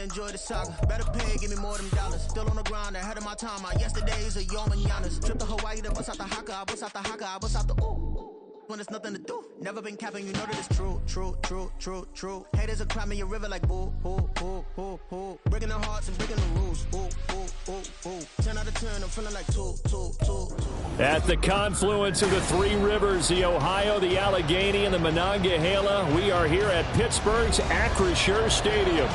enjoy the saga. Better pay, give me more than dollars. Still on the grind, ahead of my time. My yesterdays are your mananas. Trip to Hawaii to bust out the haka. I bust out the haka. I bust out the ooh. When there's nothing to do. Never been capping, you know that it's true, true, true, true, true. Haters are climbing your river like boo, boo, boo, boo, boo. Breaking their hearts and breaking the rules. Ooh, ooh, ooh, ooh. 10 out of 10, I'm feeling like two. At the confluence of the three rivers, the Ohio, the Allegheny, and the Monongahela, we are here at Pittsburgh's Acrisure Stadium.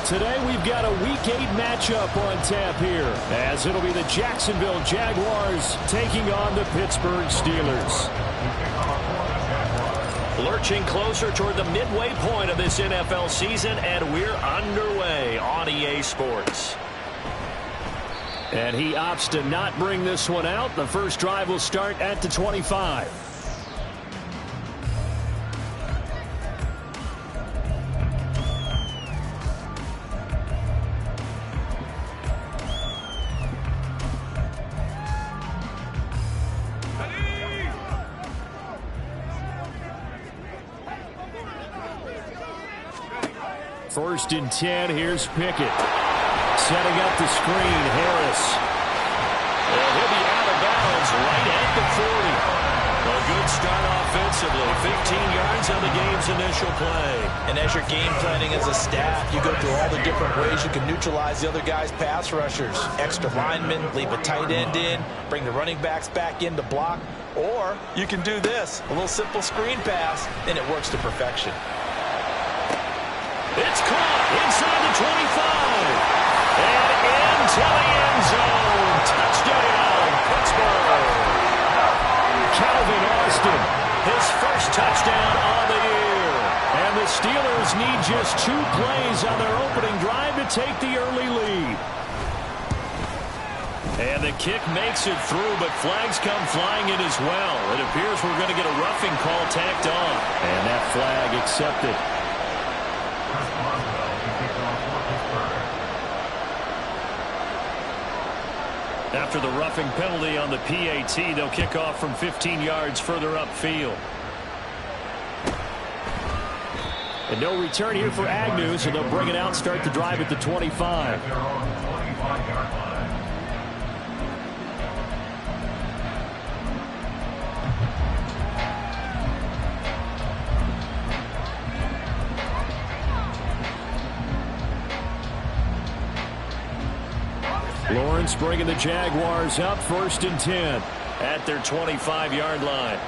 Today we've got a Week 8 matchup on tap here, as it'll be the Jacksonville Jaguars taking on the Pittsburgh Steelers. Lurching closer toward the midway point of this NFL season, and we're underway on EA Sports. And he opts to not bring this one out. The first drive will start at the 25. First and 10, here's Pickett. Setting up the screen, Harris. And he'll be out of bounds right at the 40. A good start offensively. 15 yards on the game's initial play. And as you're game planning as a staff, you go through all the different ways you can neutralize the other guy's pass rushers. Extra linemen, leave a tight end in, bring the running backs back in to block. Or you can do this, a little simple screen pass, and it works to perfection. It's caught inside the 25. And into the end zone. Touchdown, Pittsburgh. Calvin Austin, his first touchdown on the year. And the Steelers need just 2 plays on their opening drive to take the early lead. And the kick makes it through, but flags come flying in as well. It appears we're going to get a roughing call tacked on. And that flag accepted. After the roughing penalty on the PAT, they'll kick off from 15 yards further upfield. And no return here for Agnew, so they'll bring it out, start the drive at the 25. Lawrence bringing the Jaguars up, first and 10 at their 25-yard line.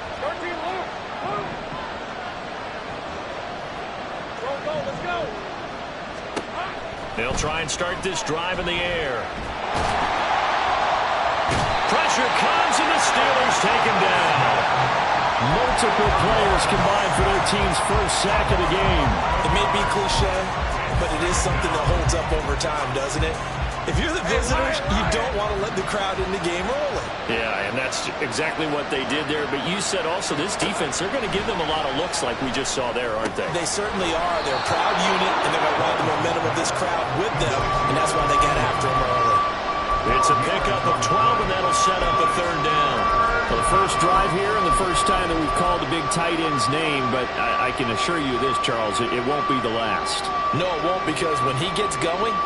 They'll try and start this drive in the air. Pressure comes, and the Steelers take him down. Multiple players combined for their team's first sack of the game. It may be cliche, but it is something that holds up over time, doesn't it? If you're the visitors, you don't want to let the crowd in the game early. Yeah, and that's exactly what they did there. But you said also this defense, they're going to give them a lot of looks like we just saw there, aren't they? They certainly are. They're a proud unit, and they're going to ride the momentum of this crowd with them, and that's why they got after them early. It's a pickup of 12, and that'll set up a third down. Well, the first drive here and the first time that we've called the big tight end's name, but I can assure you this, Charles, it won't be the last. No, it won't, because when he gets going,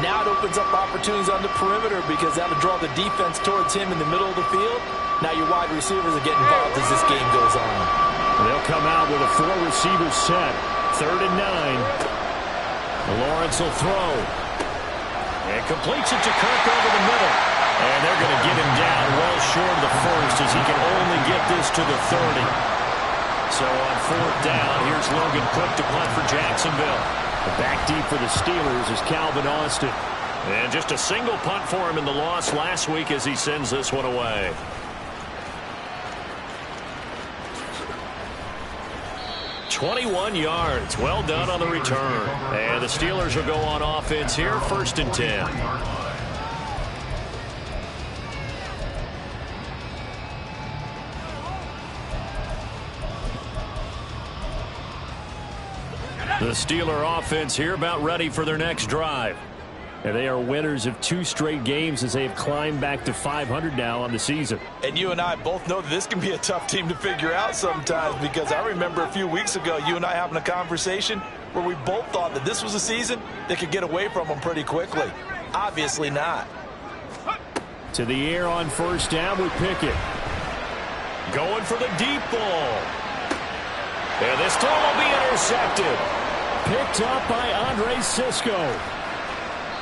now it opens up opportunities on the perimeter because that'll draw the defense towards him in the middle of the field. Now your wide receivers are getting involved as this game goes on. They'll come out with a 4-receiver set. 3rd and 9. Lawrence will throw. And completes it to Kirk over the middle. And they're going to get him down well short of the first as he can only get this to the 30. So on 4th down, here's Logan Cook to punt for Jacksonville. Back deep for the Steelers is Calvin Austin. And just a single punt for him in the loss last week as he sends this one away. "21 yards. Well done on the return. And the Steelers will go on offense here, 1st and 10. The Steeler offense here about ready for their next drive. And they are winners of 2 straight games as they have climbed back to 500 now on the season. And you and I both know that this can be a tough team to figure out sometimes, because I remember a few weeks ago you and I having a conversation. where we both thought that this was a season that could get away from them pretty quickly. Obviously not. To the air on first down with Pickett. Going for the deep ball. And this throw will be intercepted. Picked up by Andre Sisco.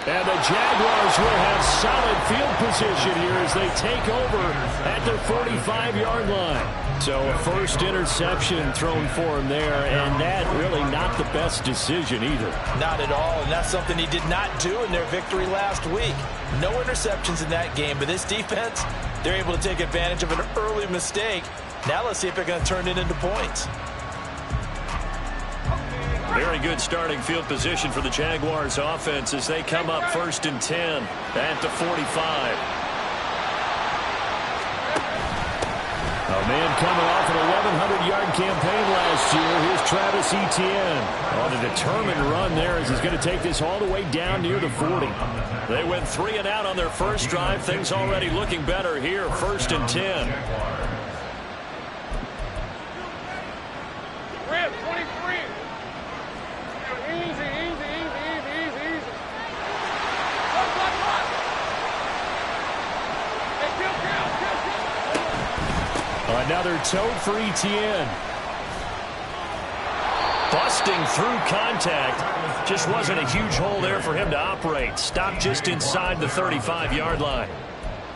And the Jaguars will have solid field position here as they take over at their 45-yard line. So a first interception thrown for him there, and that really not the best decision either. Not at all, and that's something he did not do in their victory last week. No interceptions in that game, but this defense, they're able to take advantage of an early mistake. Now let's see if they're going to turn it into points. Very good starting field position for the Jaguars offense as they come up 1st and 10 at the 45. A man coming off an 1,100-yard campaign last year. Here's Travis Etienne on a determined run there as he's going to take this all the way down near the 40. They went 3 and out on their first drive. Things already looking better here, 1st and 10. Another tote for Etienne. Busting through contact. Just wasn't a huge hole there for him to operate. Stopped just inside the 35-yard line.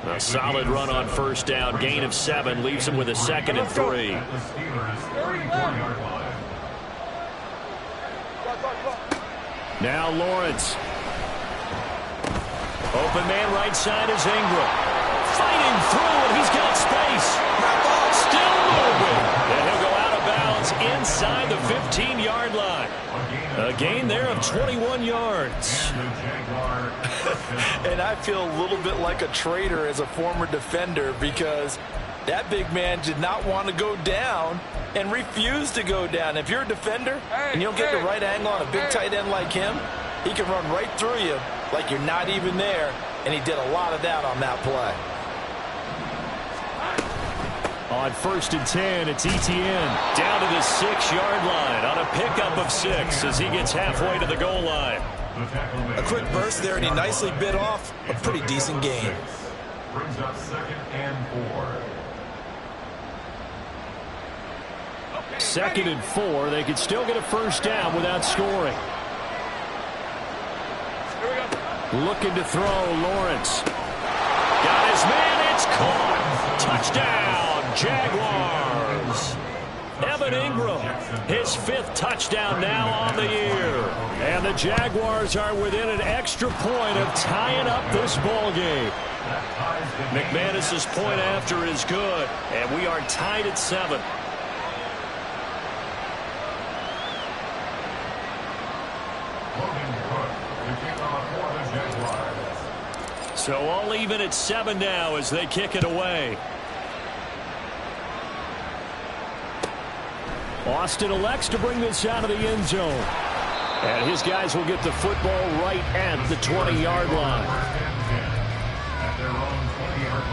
A solid run on first down. Gain of 7 leaves him with a 2nd and 3. Now Lawrence. Open man right side is Ingram. Fighting through, and he's got space. Still moving. And he'll go out of bounds inside the 15-yard line. A gain there of 21 yards. And I feel a little bit like a traitor as a former defender because that big man did not want to go down and refused to go down. If you're a defender and you don't get the right angle on a big tight end like him, he can run right through you like you're not even there, and he did a lot of that on that play. On 1st and 10, it's Etienne. Down to the 6-yard line on a pickup of 6 as he gets halfway to the goal line. A quick burst there, and he nicely bit off a pretty decent gain. Brings up 2nd and 4. 2nd and 4. They could still get a first down without scoring. Looking to throw, Lawrence. Got his man, it's caught. Touchdown, Jaguars. Evan Ingram, his 5th touchdown now on the year. And the Jaguars are within an extra point of tying up this ball game. McManus's point after is good, and we are tied at 7. So all even at 7 now as they kick it away. Austin elects to bring this out of the end zone. And his guys will get the football right at the 20-yard line. At their own 20-yard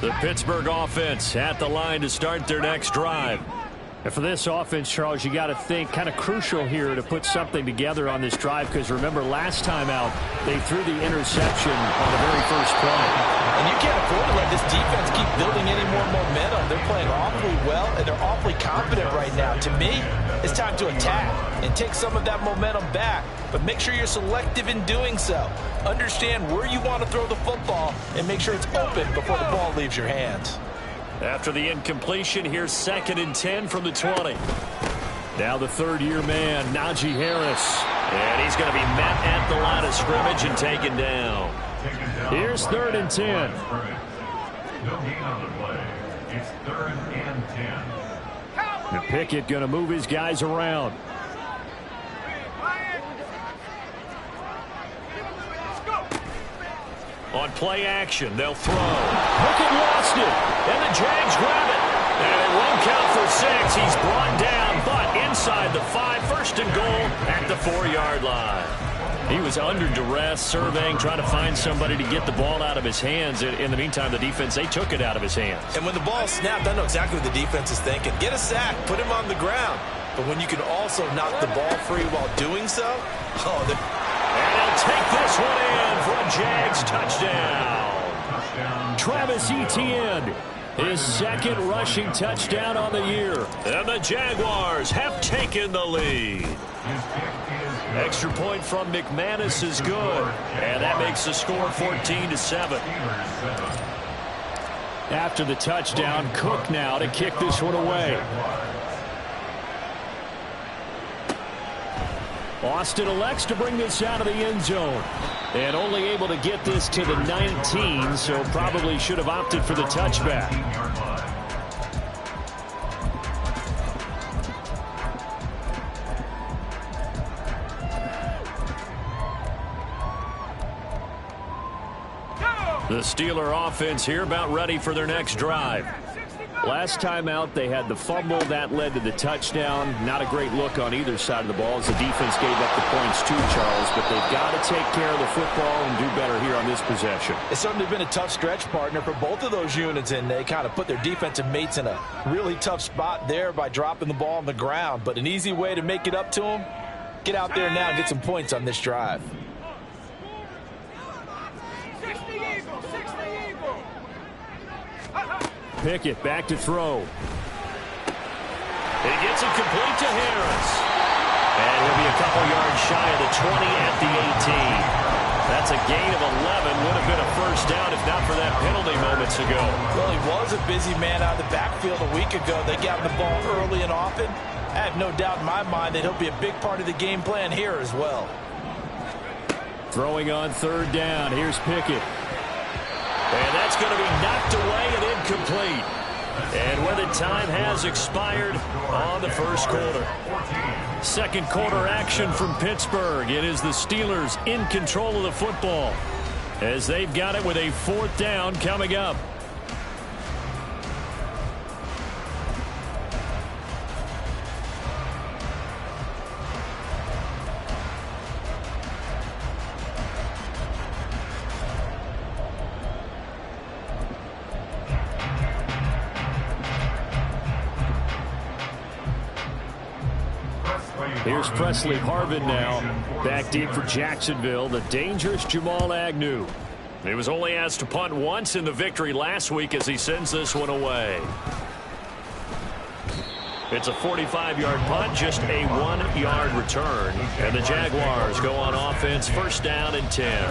line. The Pittsburgh offense at the line to start their next drive. And for this offense, Charles, you got to think kind of crucial here to put something together on this drive because remember last time out they threw the interception on the very first play. And you can't afford to let this defense keep building any more momentum. They're playing awfully well and they're awfully confident right now. To me, it's time to attack and take some of that momentum back. But make sure you're selective in doing so. Understand where you want to throw the football and make sure it's open before the ball leaves your hands. After the incompletion, here's 2nd and 10 from the 20. Now the 3rd-year man, Najee Harris. And he's going to be met at the line of scrimmage and taken down. Here's 3rd and 10. No gain on the play. It's 3rd and 10. And Pickett going to move his guys around. On play action, they'll throw. Pickett lost it. And the Jags grab it. And it won't count for 6. He's brought down, but inside the 5. 1st and goal at the 4-yard line. He was under duress, surveying, trying to find somebody to get the ball out of his hands. In the meantime, the defense, they took it out of his hands. And when the ball snapped, I know exactly what the defense is thinking. Get a sack, put him on the ground. But when you can also knock the ball free while doing so, and he'll take this one in for a Jags touchdown. Travis Etienne, his second rushing touchdown on the year. And the Jaguars have taken the lead. Extra point from McManus is good. And that makes the score 14-7. After the touchdown, Cook now to kick this one away. Austin elects to bring this out of the end zone. And only able to get this to the 19, so probably should have opted for the touchback. The Steeler offense here about ready for their next drive. Last time out, they had the fumble. That led to the touchdown. Not a great look on either side of the ball as the defense gave up the points too, Charles. But they've got to take care of the football and do better here on this possession. It's certainly been a tough stretch, partner, for both of those units, and they kind of put their defensive mates in a really tough spot there by dropping the ball on the ground. But an easy way to make it up to them, get out there now and get some points on this drive. Pickett back to throw. He gets it complete to Harris. And he'll be a couple yards shy of the 20 at the 18. That's a gain of 11. Would have been a first down if not for that penalty moments ago. Well, he was a busy man out of the backfield a week ago. They got him the ball early and often. I have no doubt in my mind that he'll be a big part of the game plan here as well. Throwing on third down. Here's Pickett. And that's going to be knocked away and incomplete. And where the time has expired on the first quarter. Second quarter action from Pittsburgh. It is the Steelers in control of the football as they've got it with a fourth down coming up. Here's Presley Harvin now. Back deep for Jacksonville, the dangerous Jamal Agnew. He was only asked to punt once in the victory last week as he sends this one away. It's a 45-yard punt, just a 1-yard return. And the Jaguars go on offense, first down and 10.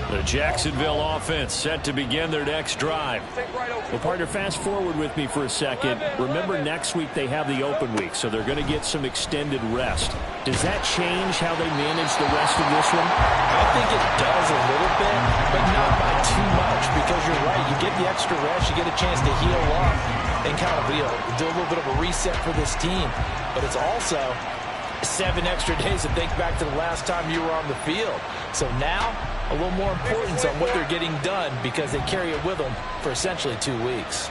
The Jacksonville offense set to begin their next drive. Well, partner, fast forward with me for a second. Remember, next week they have the open week, so they're going to get some extended rest. Does that change how they manage the rest of this one? I think it does a little bit, but not by too much, because you're right. You get the extra rest, you get a chance to heal up and kind of do a little bit of a reset for this team. But it's also 7 extra days to think back to the last time you were on the field. So now, a little more importance on what they're getting done because they carry it with them for essentially 2 weeks.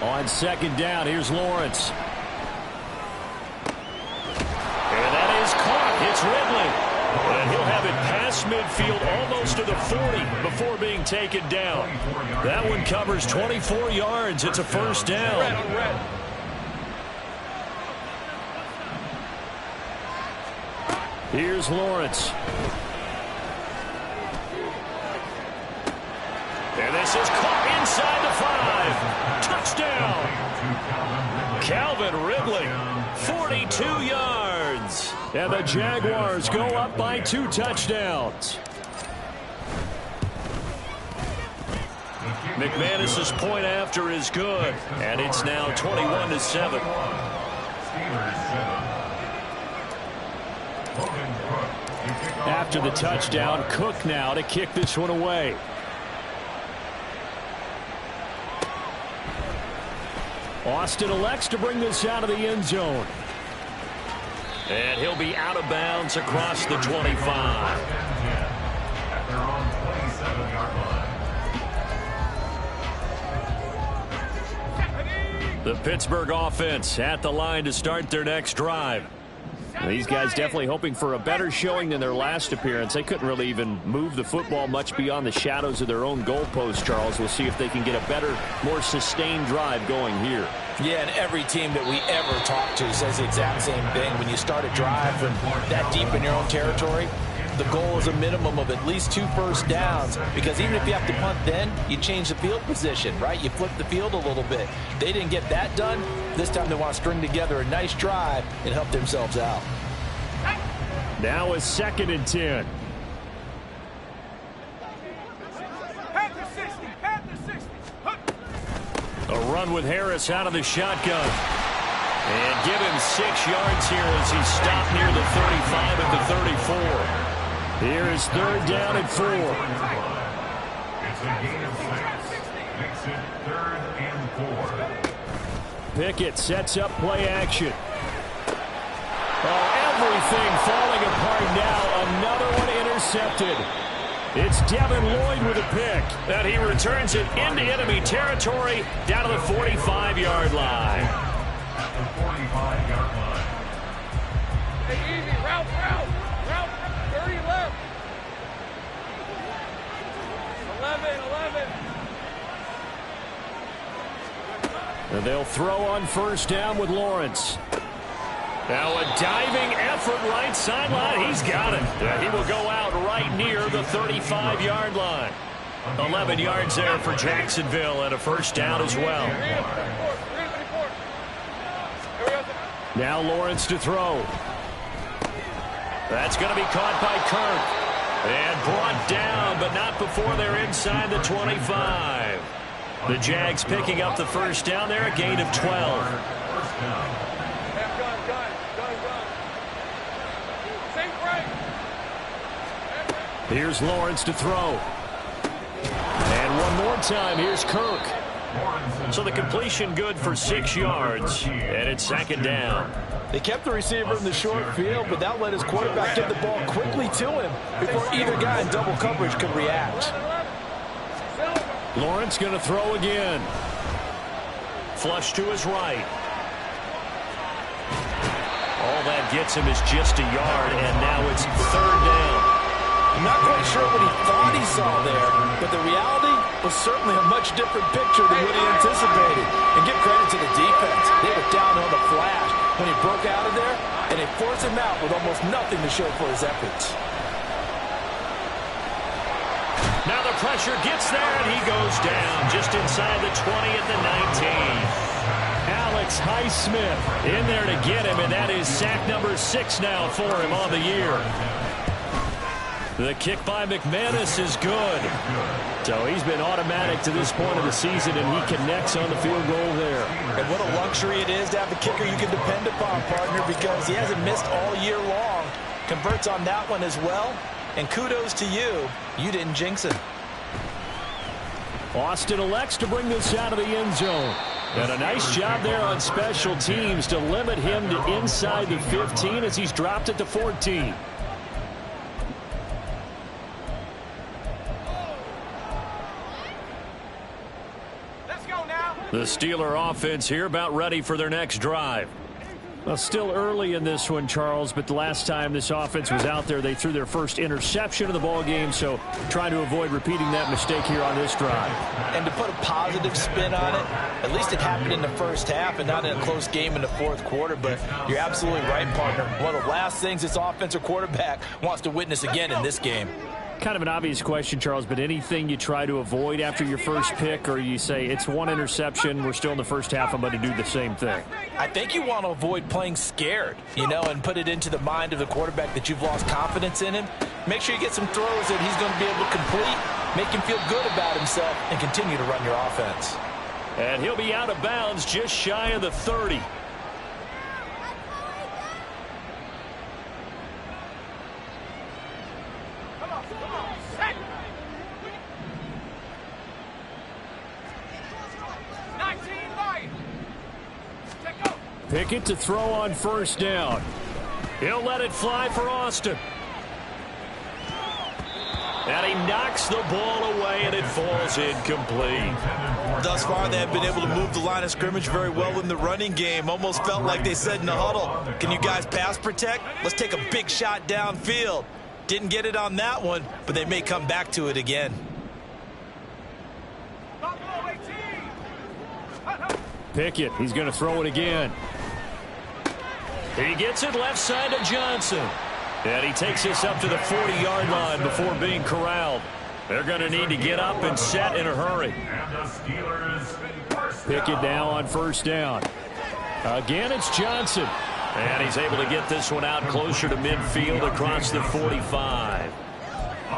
On second down, here's Lawrence. And that is caught. It's Ridley. And he'll have it past midfield almost to the 40 before being taken down. That one covers 24 yards. It's a first down. Here's Lawrence. And this is caught inside the 5. Touchdown. Calvin Ridley, 42 yards. And the Jaguars go up by 2 touchdowns. McManus's point after is good. And it's now 21-7. After the touchdown, Cook now to kick this one away. Austin elects to bring this out of the end zone. And he'll be out of bounds across the 25. At their own 27-yard line. The Pittsburgh offense at the line to start their next drive. These guys definitely hoping for a better showing than their last appearance. They couldn't really even move the football much beyond the shadows of their own goalpost, Charles. We'll see if they can get a better, more sustained drive going here. Yeah, and every team that we ever talk to says the exact same thing. When you start a drive from that deep in your own territory, the goal is a minimum of at least 2 first downs, because even if you have to punt then, you change the field position, right? You flip the field a little bit. They didn't get that done. This time they want to string together a nice drive and help themselves out. Now a 2nd and 10. A run with Harris out of the shotgun. And give him 6 yards here as he stopped near the 35 at the 34. Here is 3rd down and 4. It's a gain of 6. Makes it 3rd and 4. Pickett sets up play action. Oh, everything falling apart now. Another one intercepted. It's Devin Lloyd with a pick. And he returns it into enemy territory down to the 45-yard line. At the 45-yard line. Hey, easy. Route. 30 left. 11. And they'll throw on 1st down with Lawrence. Now a diving effort right sideline. He's got it. He will go out right near the 35-yard line. 11 yards there for Jacksonville and a 1st down as well. Now Lawrence to throw. That's going to be caught by Kirk. And brought down, but not before they're inside the 25. The Jags picking up the 1st down there, a gain of 12. Here's Lawrence to throw. And one more time, here's Kirk. So the completion good for 6 yards, and it's 2nd down. They kept the receiver in the short field, but that let his quarterback get the ball quickly to him before either guy in double coverage could react. Lawrence going to throw again. Flush to his right. All that gets him is just a yard, and now it's 3rd down. I'm not quite sure what he thought he saw there, but the reality was certainly a much different picture than what he anticipated. And give credit to the defense. They were down on the flash when he broke out of there, and they forced him out with almost nothing to show for his efforts. Now the pressure gets there, and he goes down just inside the 20 at the 19. Alex Highsmith in there to get him, and that is sack number 6 now for him on the year. The kick by McManus is good. So he's been automatic to this point of the season, and he connects on the field goal there. And what a luxury it is to have a kicker you can depend upon, partner, because he hasn't missed all year long. Converts on that one as well. And kudos to you. You didn't jinx him. Austin elects to bring this out of the end zone. And a nice job there on special teams to limit him to inside the 15 as he's dropped it to 14. The Steeler offense here about ready for their next drive. Well, still early in this one, Charles, but the last time this offense was out there, they threw their first interception of the ball game, so trying to avoid repeating that mistake here on this drive. And to put a positive spin on it, at least it happened in the first half and not in a close game in the 4th quarter, but you're absolutely right, partner. One of the last things this offensive quarterback wants to witness again in this game. Kind of an obvious question, Charles, but anything you try to avoid after your first pick, or you say it's one interception, we're still in the first half, I'm going to do the same thing? I think you want to avoid playing scared, and put it into the mind of the quarterback that you've lost confidence in him. Make sure you get some throws that he's going to be able to complete, make him feel good about himself, and continue to run your offense. And he'll be out of bounds just shy of the 30. Pickett to throw on 1st down. He'll let it fly for Austin. And he knocks the ball away, and it falls incomplete. Thus far, they have been able to move the line of scrimmage very well in the running game. Almost felt like they said in the huddle, can you guys pass protect? Let's take a big shot downfield. Didn't get it on that one, but they may come back to it again. Pickett, he's going to throw it again. He gets it left side to Johnson. And he takes this up to the 40-yard line before being corralled. They're going to need to get up and set in a hurry. Pickett now on first down. Again, it's Johnson. And he's able to get this one out closer to midfield across the 45.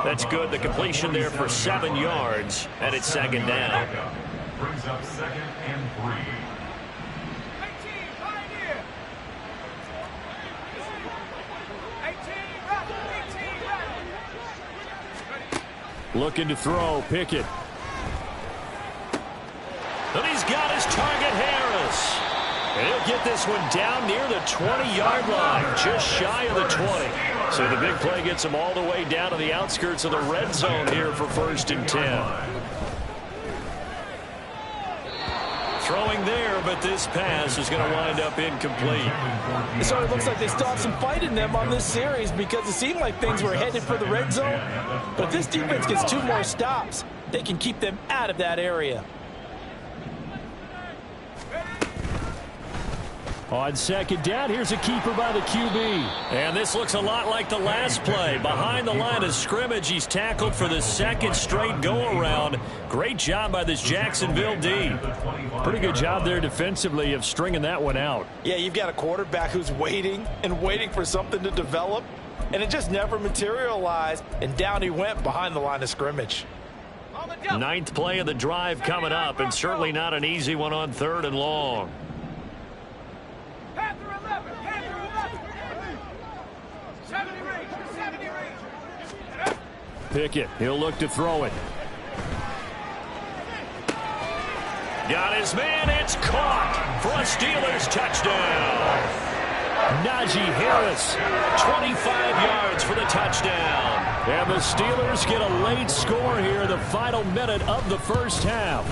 That's good. The completion there for 7 yards, and it's second down. Brings up 2nd and 3. Looking to throw, Pickett. And he's got his target, Harris. And he'll get this one down near the 20-yard line, just shy of the 20. So the big play gets him all the way down to the outskirts of the red zone here for 1st and 10. Throwing there, but this pass is going to wind up incomplete. So it looks like they still have some fight in them on this series because it seemed like things were headed for the red zone. But if this defense gets 2 more stops, they can keep them out of that area. On second down, here's a keeper by the QB. And this looks a lot like the last play. Behind the line of scrimmage, he's tackled for the 2nd straight go-around. Great job by this Jacksonville D. Pretty good job there defensively of stringing that one out. Yeah, you've got a quarterback who's waiting and waiting for something to develop, and it just never materialized, and down he went behind the line of scrimmage. 9th play of the drive coming up, and certainly not an easy one on 3rd and long. Pickett, he'll look to throw it. Got his man, it's caught for a Steelers touchdown. Najee Harris, 25 yards for the touchdown. and the Steelers get a late score here in the final minute of the first half.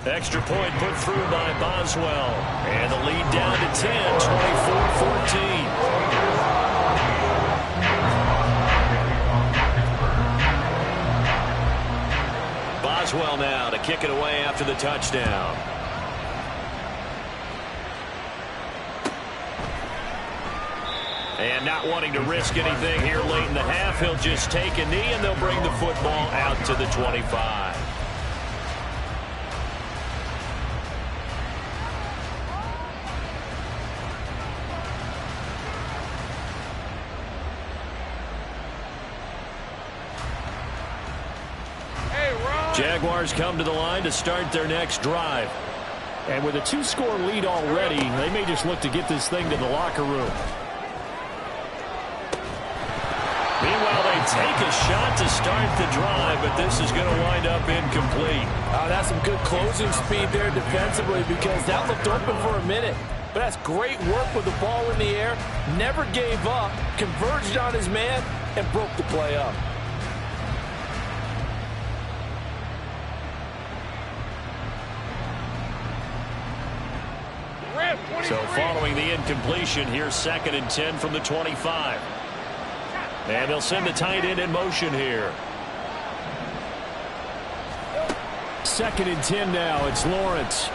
Extra point put through by Boswell, and the lead down to 10, 24-14. Boswell now to kick it away after the touchdown. And not wanting to risk anything here late in the half, he'll just take a knee, and they'll bring the football out to the 25. Jaguars come to the line to start their next drive. And with a 2-score lead already, they may just look to get this thing to the locker room. Meanwhile, they take a shot to start the drive, but this is going to wind up incomplete. That's some good closing speed there defensively, because that looked open for a minute. But that's great work with the ball in the air. Never gave up, converged on his man, and broke the play up. So following the incompletion, here's 2nd and 10 from the 25. And they'll send the tight end in motion here. 2nd and 10 now. It's Lawrence.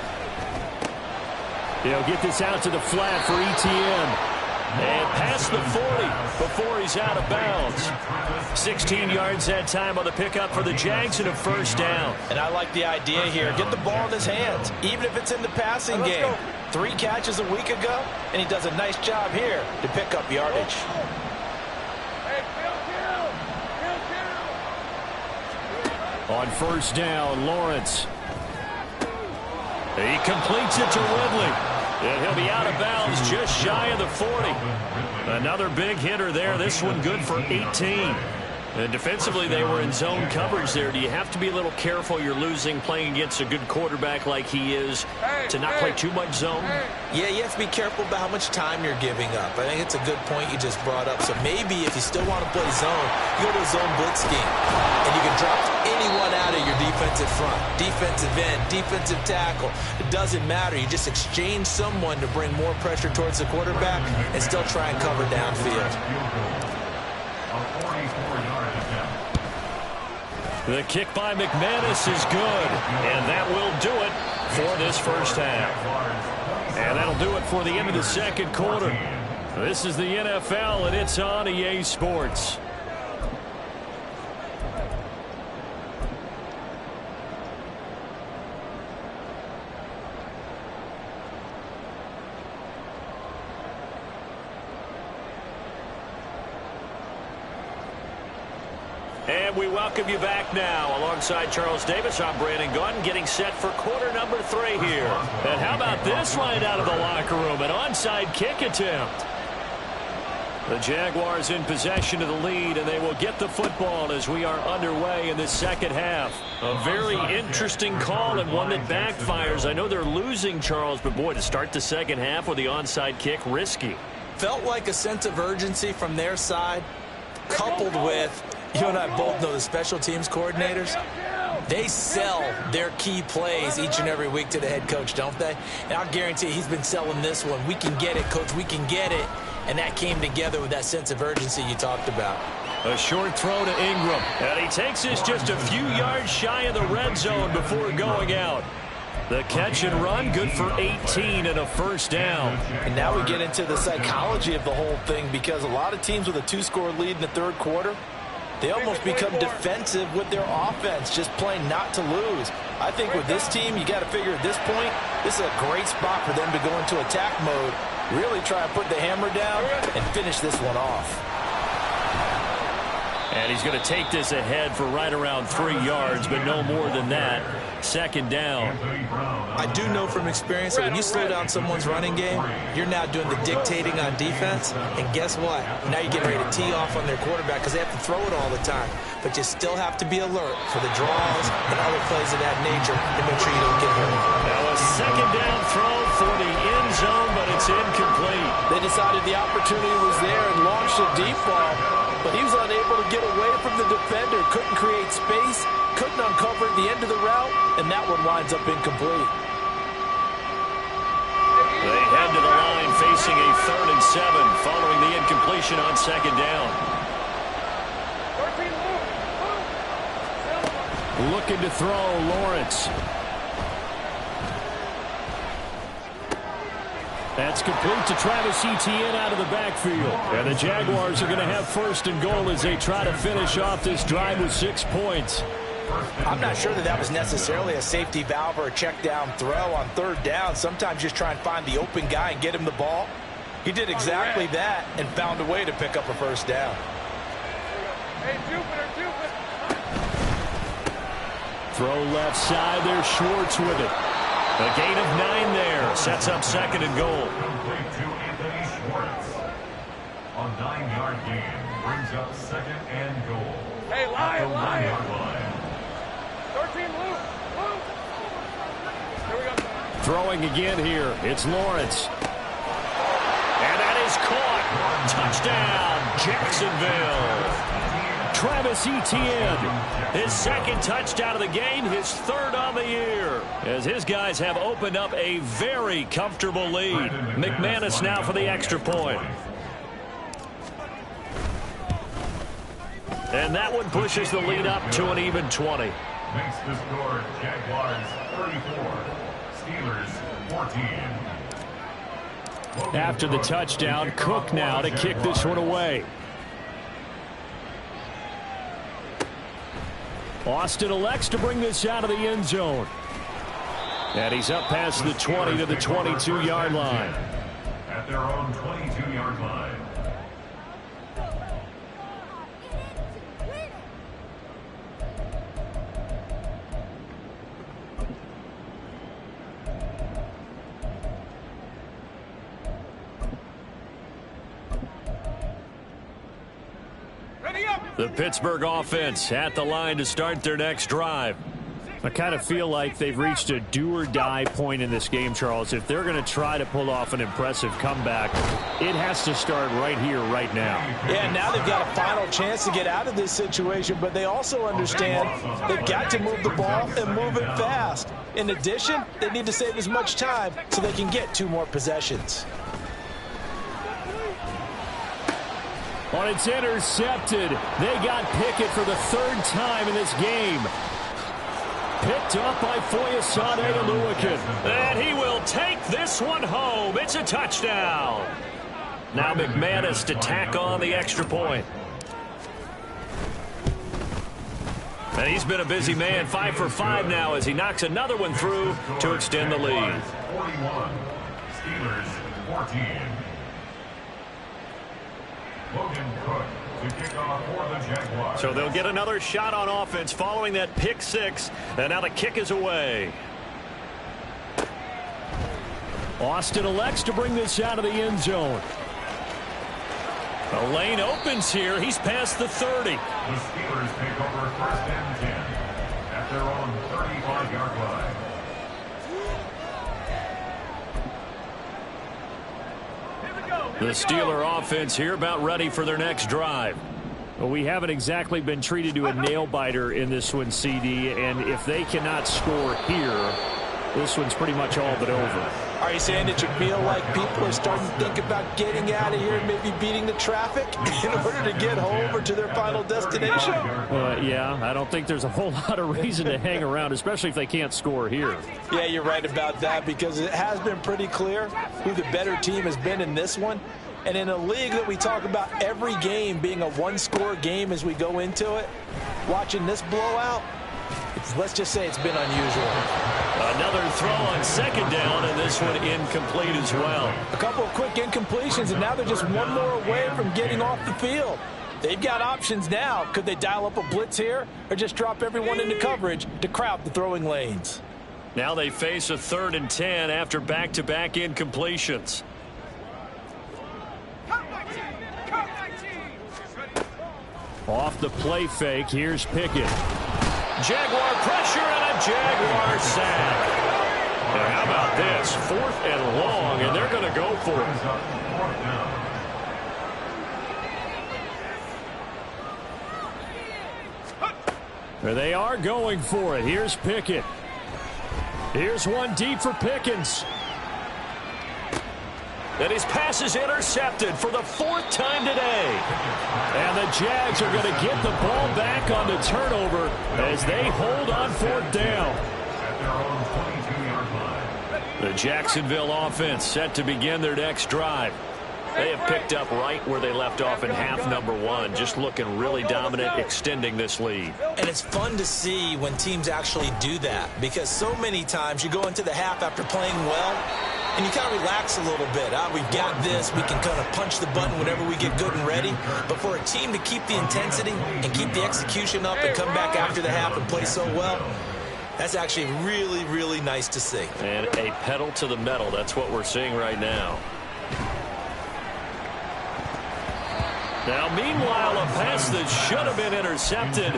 He'll get this out to the flat for ETN. And past the 40 before he's out of bounds. 16 yards that time on the pickup for the Jags and a first down. And I like the idea here. Get the ball in his hands, even if it's in the passing game. 3 catches a week ago, and he does a nice job here to pick up yardage. On first down, Lawrence. He completes it to Ridley. And he'll be out of bounds just shy of the 40. Another big hitter there. This one good for 18. And defensively, they were in zone coverage there. Do you have to be a little careful? You're losing playing against a good quarterback like he is to not play too much zone? Yeah, you have to be careful about how much time you're giving up. I think it's a good point you just brought up. So maybe if you still want to play zone, you go to a zone blitz scheme. And you can drop anyone out of your defensive front, defensive end, defensive tackle. It doesn't matter. You just exchange someone to bring more pressure towards the quarterback and still try and cover downfield. The kick by McManus is good, and that will do it for this first half. And that'll do it for the end of the second quarter. This is the NFL, and it's on EA Sports. And we welcome you back now. Alongside Charles Davis, I'm Brandon Gaudin, getting set for quarter number 3 here. And how about this line out of the locker room? An onside kick attempt. The Jaguars in possession of the lead, and they will get the football as we are underway in the second half. A very interesting call and one that backfires. I know they're losing, Charles, but boy, to start the second half with the onside kick, risky. Felt like a sense of urgency from their side, coupled with, you and I both know the special teams coordinators, they sell their key plays each and every week to the head coach, don't they? And I'll guarantee he's been selling this one. We can get it, coach. We can get it. And that came together with that sense of urgency you talked about. A short throw to Ingram. And he takes this just a few yards shy of the red zone before going out. The catch and run, good for 18 and a first down. And now we get into the psychology of the whole thing, because a lot of teams with a 2-score lead in the third quarter, they almost become defensive with their offense, just playing not to lose. I think with this team, you got to figure at this point, this is a great spot for them to go into attack mode, really try and put the hammer down and finish this one off. And he's going to take this ahead for right around 3 yards, but no more than that. Second down. I do know from experience that when you slow down someone's running game, you're now doing the dictating on defense. And guess what? Now you're getting ready to tee off on their quarterback because they have to throw it all the time. But you still have to be alert for the draws and other plays of that nature to make sure you don't get hurt. Now a second down throw for the end zone, but it's incomplete. They decided the opportunity was there and launched a deep ball, but he was unable to get away from the defender, couldn't create space, couldn't uncover at the end of the route, and that one winds up incomplete. They head to the line facing a 3rd and 7 following the incompletion on second down. Looking to throw, Lawrence. That's complete to Travis Etienne out of the backfield. And the Jaguars are going to have 1st and goal as they try to finish off this drive with 6 points. I'm not sure that was necessarily a safety valve or a check down throw on 3rd down. Sometimes just try and find the open guy and get him the ball. He did exactly that and found a way to pick up a 1st down. Hey, Jupiter. Throw left side, there's Schwartz with it. A gain of 9 there. Sets up 2nd and goal. Complete to Anthony Schwartz. A 9-yard gain brings up 2nd and goal. Hey, Lion. 9-yard line. 13, Luke. Here we go. Throwing again here. It's Lawrence. And that is caught. Touchdown, Jacksonville. Travis Etienne, his 2nd touchdown of the game, his 3rd on the year, as his guys have opened up a very comfortable lead. McManus now for the extra point. And that one pushes the lead up to an even 20. Makes the score Jaguars 34, Steelers 14. After the touchdown, Cook now to kick this one away. Austin elects to bring this out of the end zone. And he's up past the 20 to the 22-yard line. At their own 22-yard line. Ready up. The Pittsburgh offense at the line to start their next drive. I kind of feel like they've reached a do-or-die point in this game, Charles. If they're going to try to pull off an impressive comeback, it has to start right here, right now. Yeah, now they've got a final chance to get out of this situation, but they also understand they've got to move the ball and move it fast. In addition, they need to save as much time so they can get 2 more possessions. Well, it's intercepted. They got Pickett for the 3rd time in this game. Picked up by Foyesade Oluwakin. And he will take this one home. It's a touchdown. Now McManus to tack on the extra point. And he's been a busy man, 5 for 5 now as he knocks another one through to extend the lead. 41, Steelers 14. Logan Cook to kick off for the Jaguars. So they'll get another shot on offense following that pick 6. And now the kick is away. Austin elects to bring this out of the end zone. The lane opens here. He's past the 30. The Steelers take over 1st and 10 at their own 35-yard line. The Steeler offense here about ready for their next drive. Well, we haven't exactly been treated to a nail-biter in this one, CD, and if they cannot score here, this one's pretty much all but over. Are you saying that you feel like people are starting to think about getting out of here and maybe beating the traffic in order to get home or to their final destination? Yeah, I don't think there's a whole lot of reason to hang around, especially if they can't score here. Yeah, you're right about that because it has been pretty clear who the better team has been in this one. And in a league that we talk about every game being a one-score game as we go into it, watching this blowout, let's just say it's been unusual. Another throw on 2nd down, and this one incomplete as well. A couple of quick incompletions, and now they're just one more away from getting off the field. They've got options now. Could they dial up a blitz here or just drop everyone into coverage to crowd the throwing lanes? Now they face a 3rd and 10 after back-to-back incompletions. Off the play fake, here's Pickett. Jaguar pressure and a Jaguar sack. And how about this? 4th and long, and they're going to go for it. 4th down. There they are going for it. Here's Pickett. Here's one deep for Pickens. And his pass is intercepted for the 4th time today. And the Jags are going to get the ball back on the turnover as they hold on 4th down. At their own 22-yard line. The Jacksonville offense set to begin their next drive. They have picked up right where they left off in half number 1, just looking really dominant, extending this lead. And it's fun to see when teams actually do that because so many times you go into the half after playing well and you kind of relax a little bit. We've got this. We can kind of punch the button whenever we get good and ready. But for a team to keep the intensity and keep the execution up and come back after the half and play so well, that's actually really, really nice to see. And a pedal to the metal. That's what we're seeing right now. Now, meanwhile, a pass that should have been intercepted,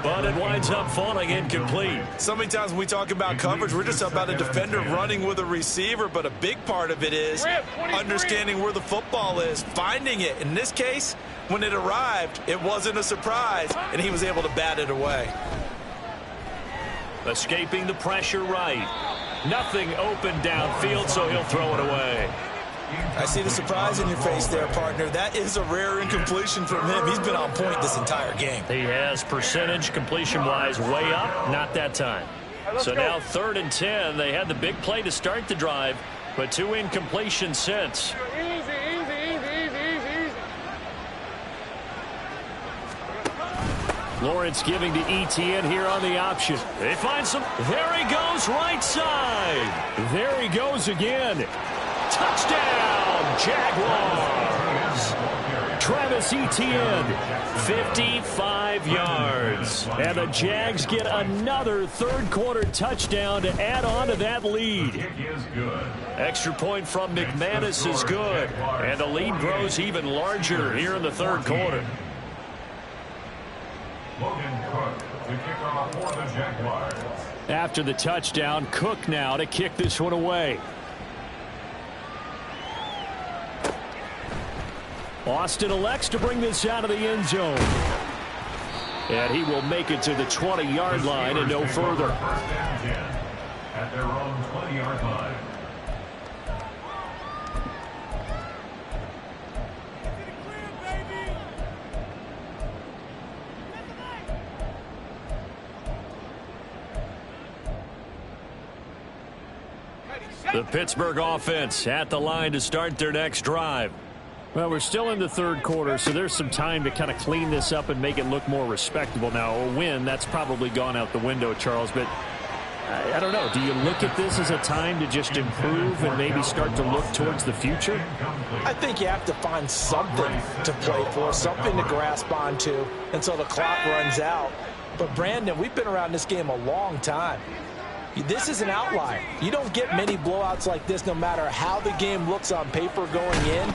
but it winds up falling incomplete. So many times when we talk about coverage, we're just about a defender running with a receiver, but a big part of it is understanding where the football is, finding it. In this case, when it arrived, it wasn't a surprise, and he was able to bat it away. Escaping the pressure right. Nothing open downfield, so he'll throw it away. I see the surprise in your face there, partner. That is a rare incompletion from him. He's been on point this entire game. He has percentage completion-wise way up, not that time. So now 3rd and 10. They had the big play to start the drive, but 2 incompletions since. Lawrence giving to ETN here on the option. They find some. There he goes, right side. There he goes again. Touchdown, Jaguars. Travis Etienne. 55 yards. And the Jags get another 3rd quarter touchdown to add on to that lead. Kick is good. Extra point from McManus is good. And the lead grows even larger here in the 3rd quarter. for the Jaguars. After the touchdown, Cook now to kick this one away. Austin elects to bring this out of the end zone. And he will make it to the 20-yard line and no further. First and 10 at their own 20-yard line. The Pittsburgh offense at the line to start their next drive. Well, we're still in the third quarter, so there's some time to kind of clean this up and make it look more respectable. Now, a win, that's probably gone out the window, Charles, but I don't know. Do you look at this as a time to just improve and maybe start to look towards the future? I think you have to find something to play for, something to grasp onto until the clock runs out. But, Brandon, we've been around this game a long time. This is an outlier. You don't get many blowouts like this no matter how the game looks on paper going in.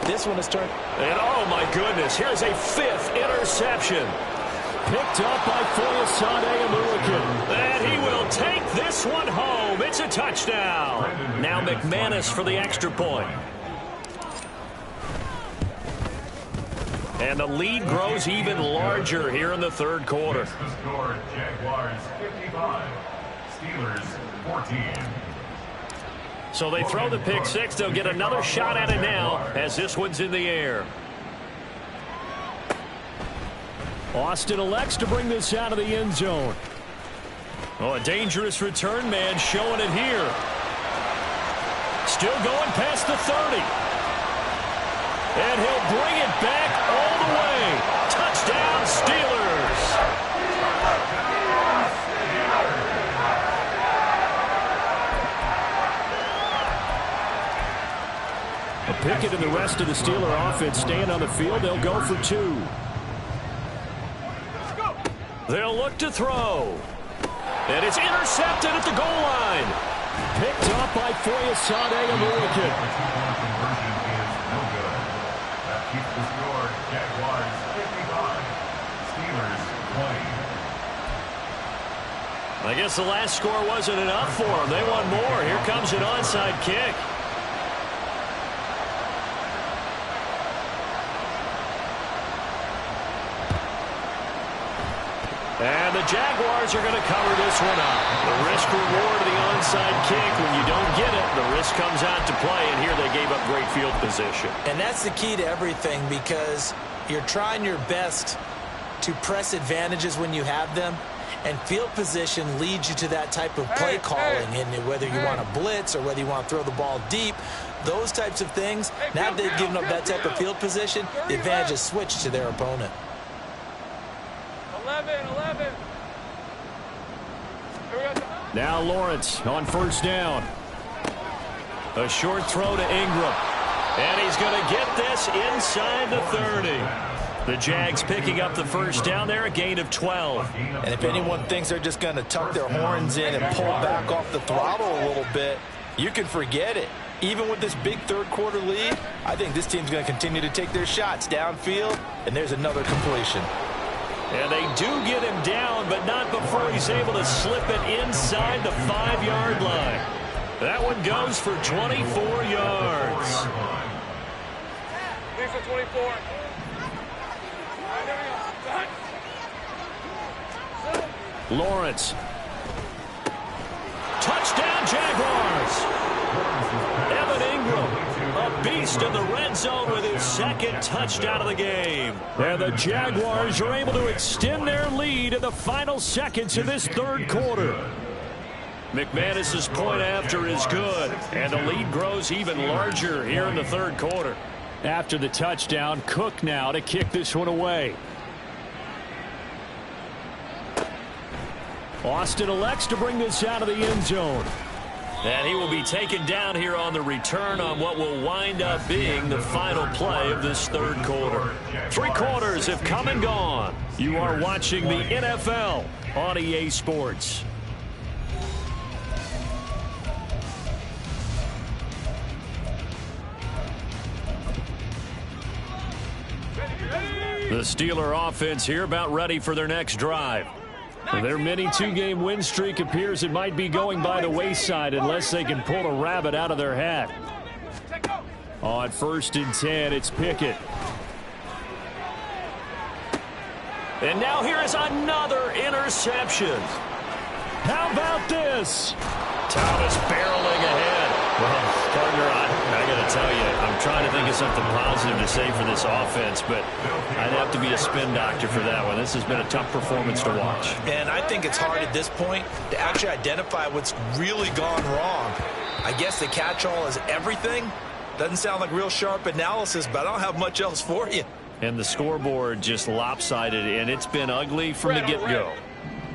This one is turned. And oh my goodness, here's a fifth interception. Picked up by Foyesade Amuakin. And he will take this one home. It's a touchdown. Now McManus for the extra point. And the lead grows even larger here in the third quarter. The score, Jaguars 55, Steelers 14. So they throw the pick six. They'll get another shot at it now as this one's in the air. Austin elects to bring this out of the end zone. Oh, a dangerous return man showing it here. Still going past the 30. And he'll bring it back all the way. Touchdown, Steelers. Pickett and the rest of the Steeler offense staying on the field. They'll go for two. They'll look to throw. And it's intercepted at the goal line. Picked up by Foyesade Amuakin. Conversion is no good. That keeps the score, Jaguars 55, Steelers 20. I guess the last score wasn't enough for them. They want more. Here comes an onside kick. And the Jaguars are going to cover this one up. The risk-reward of the onside kick. When you don't get it, the risk comes out to play, and here they gave up great field position. And that's the key to everything, because you're trying your best to press advantages when you have them, and field position leads you to that type of play calling. And whether you want to blitz or whether you want to throw the ball deep, those types of things, now that they've given up that type of field position, the advantage is switched to their opponent. 11. Now Lawrence on first down. A short throw to Ingram. And he's going to get this inside the 30. The Jags picking up the first down there, a gain of 12. And if anyone thinks they're just going to tuck their horns in and pull back off the throttle a little bit, you can forget it. Even with this big third quarter lead, I think this team's going to continue to take their shots downfield, and there's another completion. And they do get him down, but not before he's able to slip it inside the 5-yard line. That one goes for 24 yards. These are 24. Lawrence. Touchdown, Jaguars. Evan Ingram, a beast in the red zone with his second touchdown of the game. And the Jaguars are able to extend their lead in the final seconds of this third quarter. McManus's point after is good, and the lead grows even larger here in the third quarter. After the touchdown, Cook now to kick this one away. Austin elects to bring this out of the end zone. And he will be taken down here on the return on what will wind up being the final play of this third quarter. 3 quarters have come and gone. You are watching the NFL on EA Sports. The Steeler offense here about ready for their next drive. Their mini two-game win streak appears it might be going by the wayside unless they can pull a rabbit out of their hat. On 1st and 10, it's Pickett. And now here is another interception. How about this? Thomas barreling ahead. Well, partner, I got to tell you, I'm trying to think of something positive to say for this offense, but I'd have to be a spin doctor for that one. This has been a tough performance to watch. And I think it's hard at this point to actually identify what's really gone wrong. I guess the catch-all is everything. Doesn't sound like real sharp analysis, but I don't have much else for you. And the scoreboard just lopsided, and it's been ugly from the get-go.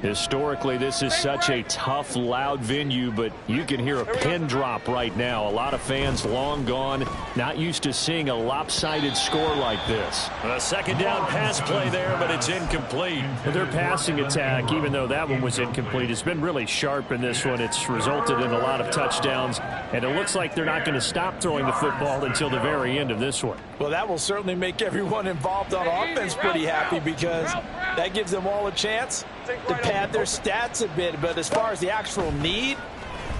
Historically, this is such a tough, loud venue, but you can hear a pin drop right now. A lot of fans long gone, not used to seeing a lopsided score like this. A second down pass play there, but it's incomplete. Their passing attack, even though that one was incomplete, has been really sharp in this one. It's resulted in a lot of touchdowns, and it looks like they're not going to stop throwing the football until the very end of this one. Well, that will certainly make everyone involved on offense pretty happy because that gives them all a chance to pad their stats a bit. But as far as the actual need,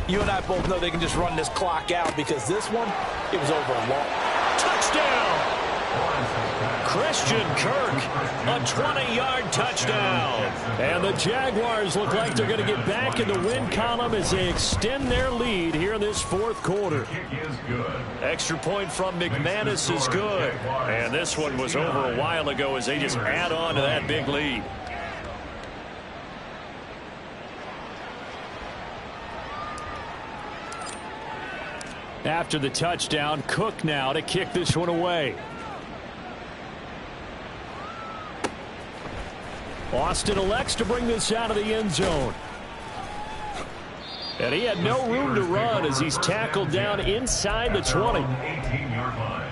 you and I both know they can just run this clock out because this one, it was over a long. Touchdown! Christian Kirk, a 20-yard touchdown. And the Jaguars look like they're going to get back in the win column as they extend their lead here in this fourth quarter. Extra point from McManus is good. And this one was over a while ago as they just add on to that big lead. After the touchdown, Cook now to kick this one away. Austin elects to bring this out of the end zone. And he had no room to run as he's tackled down inside the 20. 18-yard line.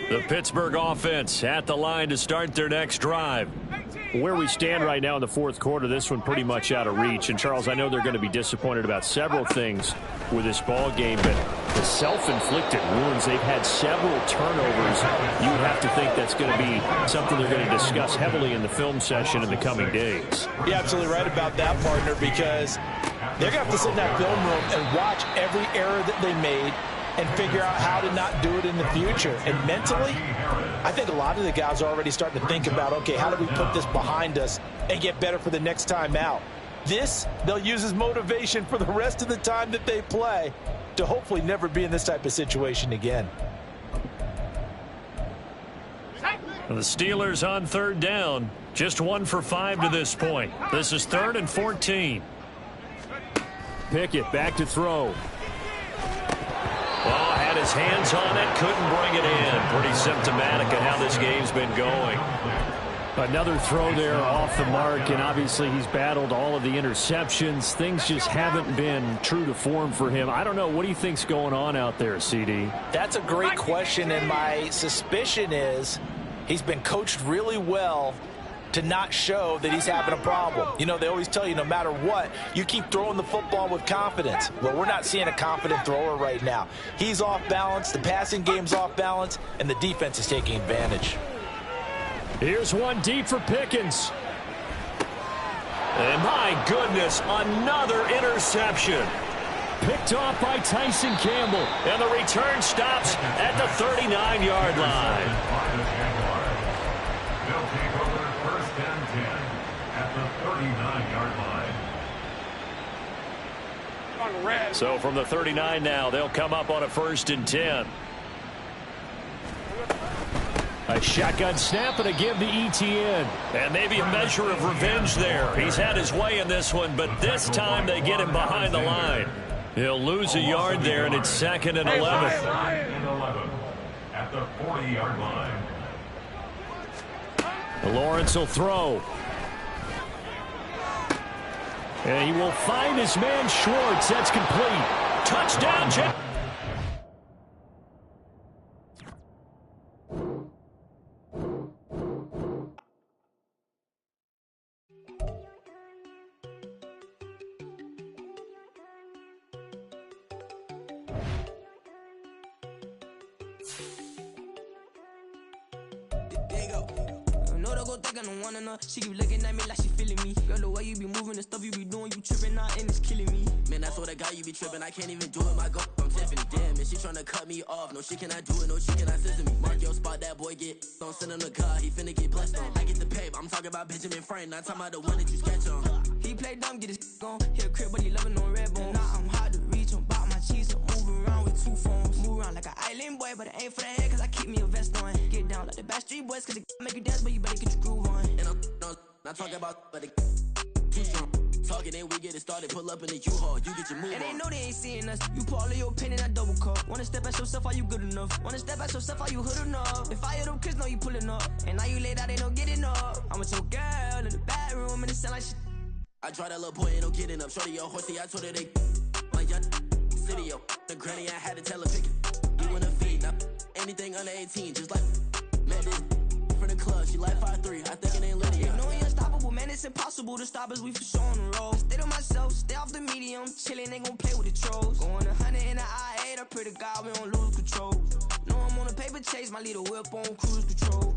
The Pittsburgh offense at the line to start their next drive. Where we stand right now in the fourth quarter, this one pretty much out of reach. And, Charles, I know they're going to be disappointed about several things with this ball game, but the self-inflicted wounds, they've had several turnovers. You have to think that's going to be something they're going to discuss heavily in the film session in the coming days. You're absolutely right about that, partner, because they're going to have to sit in that film room and watch every error that they made and figure out how to not do it in the future. And mentally, I think a lot of the guys are already starting to think about, okay, how do we put this behind us and get better for the next time out? This, they'll use as motivation for the rest of the time that they play to hopefully never be in this type of situation again. The Steelers on third down. Just 1 for 5 to this point. This is 3rd and 14. Pickett back to throw. Oh, had his hands on it, couldn't bring it in. Pretty symptomatic of how this game's been going. Another throw there off the mark, and obviously he's battled all of the interceptions. Things just haven't been true to form for him. I don't know. What do you think's going on out there, CD? That's a great question, and my suspicion is he's been coached really well to not show that he's having a problem. You know, they always tell you no matter what, you keep throwing the football with confidence. Well, we're not seeing a confident thrower right now. He's off balance, the passing game's off balance, and the defense is taking advantage. Here's one deep for Pickens. And my goodness, another interception. Picked off by Tyson Campbell. And the return stops at the 39-yard line. They'll take over 1st and 10 at the 39-yard line. So from the 39 now, they'll come up on a 1st and 10. A shotgun snap and a give to ETN. And maybe a measure of revenge there. He's had his way in this one, but this time they get him behind the line. He'll lose a yard there, and it's 2nd and 11. 2nd and 11 at the 40-yard line. Lawrence will throw. And he will find his man Schwartz. That's complete. Touchdown, Jet. There you go. No, they go think I don't wanna know. She keep looking at me like she feeling me. Girl, the way you be moving, the stuff you be doing, you tripping out and it's killing me. Man, that's what I got, you be tripping. I can't even do it, my go. I'm Tiffany, damn, and she tryna cut me off. No, she cannot do it, no, she cannot scissor me. Mark your spot, that boy get. Don't send him to God, he finna get blessed on. I get the pay, but I'm talking about Benjamin Franklin, not talking about the one that you sketch on. He play dumb, get his on. Hit a crib, but he loving on red bone. Now I'm hard to reach, I'm bout my cheese, I'm moving around with two phones. Move around like an island boy, but it ain't for the head, cause I keep me a vest on. Get down like the Backstreet Boys, cause it make you dance, but you better get your groove on. And I'm not talking about, but it too strong. Talking, then we get it started, pull up in the U-Haul, you get your move on. And they know they ain't seeing us. You pull all of your pen in that double cup. Wanna step at yourself, are you good enough? Wanna step at yourself, are you hood enough? If I hear them kids, know you pulling up. And now you laid out, they don't get enough. I'm with your girl in the bedroom, and it sound like shit. I draw that little boy, ain't no getting up. Shorty, your horsey, I told her they my young city, yo. The granny, I had to tell her pick it. You wanna feed, now anything under 18, just like Madden. From the club, she like 5'3", I think it ain't Lydia. No, we unstoppable, man, it's impossible to stop us, we for sure on the road. Stay to myself, stay off the medium, chillin', ain't gon' play with the trolls. Going 100 in the I-8, I pray to God we don't lose control. No, I'm on a paper chase, my little whip on cruise control.